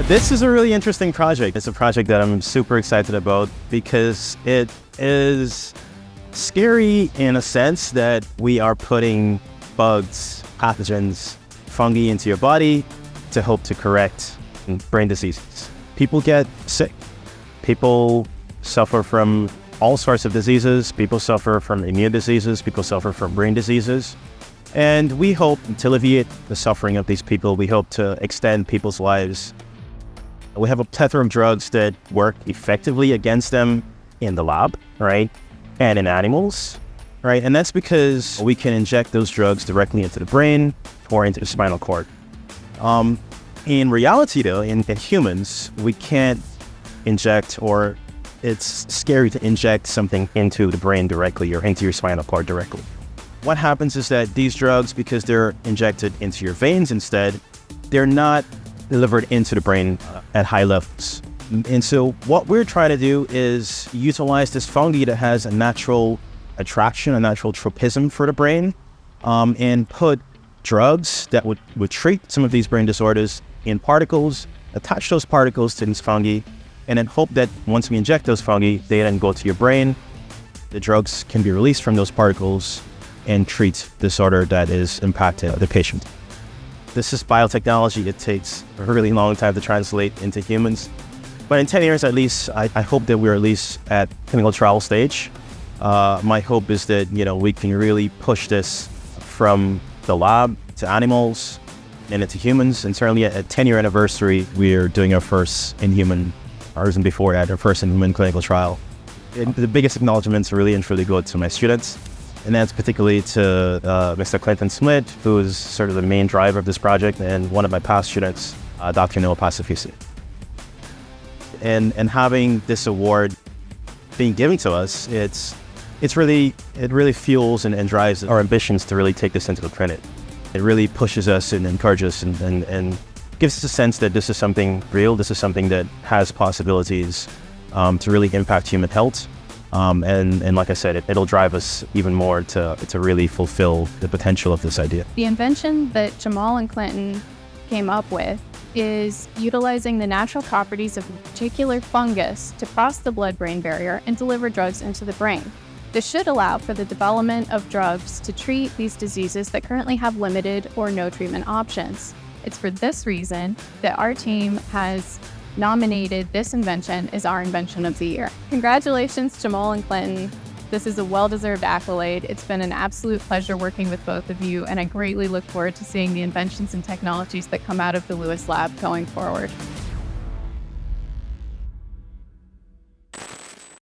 This is a really interesting project. It's a project that I'm super excited about because it is scary in a sense that we are putting bugs, pathogens, fungi into your body to hope to correct brain diseases. People get sick. People suffer from all sorts of diseases. People suffer from immune diseases. People suffer from brain diseases. And we hope to alleviate the suffering of these people. We hope to extend people's lives. We have a plethora of drugs that work effectively against them in the lab, right? And in animals, right? And that's because we can inject those drugs directly into the brain or into the spinal cord. In reality though, in humans, we can't inject, or it's scary to inject something into the brain directly or into your spinal cord directly. What happens is that these drugs, because they're injected into your veins instead, they're not delivered into the brain at high levels. And so what we're trying to do is utilize this fungi that has a natural attraction, a natural tropism for the brain, and put drugs that would treat some of these brain disorders in particles, attach those particles to these fungi, and then hope that once we inject those fungi, they then go to your brain. The drugs can be released from those particles and treat disorder that is impacting the patient. This is biotechnology. It takes a really long time to translate into humans. But in 10 years at least, I hope that we're at least at clinical trial stage. My hope is that, we can really push this from the lab to animals and into humans. And certainly at 10-year anniversary, we're doing our first in-human, or even before that, our first in-human clinical trial. And the biggest acknowledgements really and truly go to my students. And that's particularly to Mr. Clinton Smith, who is sort of the main driver of this project, and one of my past students, Dr. Noah Pacifici. And having this award being given to us, it really fuels and drives our ambitions to really take this into the clinic. It really pushes us and encourages us and gives us a sense that this is something real. This is something that has possibilities to really impact human health. And like I said, it'll drive us even more to really fulfill the potential of this idea. The invention that Jamal and Clinton came up with is utilizing the natural properties of a particular fungus to cross the blood-brain barrier and deliver drugs into the brain. This should allow for the development of drugs to treat these diseases that currently have limited or no treatment options. It's for this reason that our team has nominated this invention as our Invention of the Year. Congratulations, Jamal and Clinton. This is a well-deserved accolade. It's been an absolute pleasure working with both of you, and I greatly look forward to seeing the inventions and technologies that come out of the Lewis Lab going forward.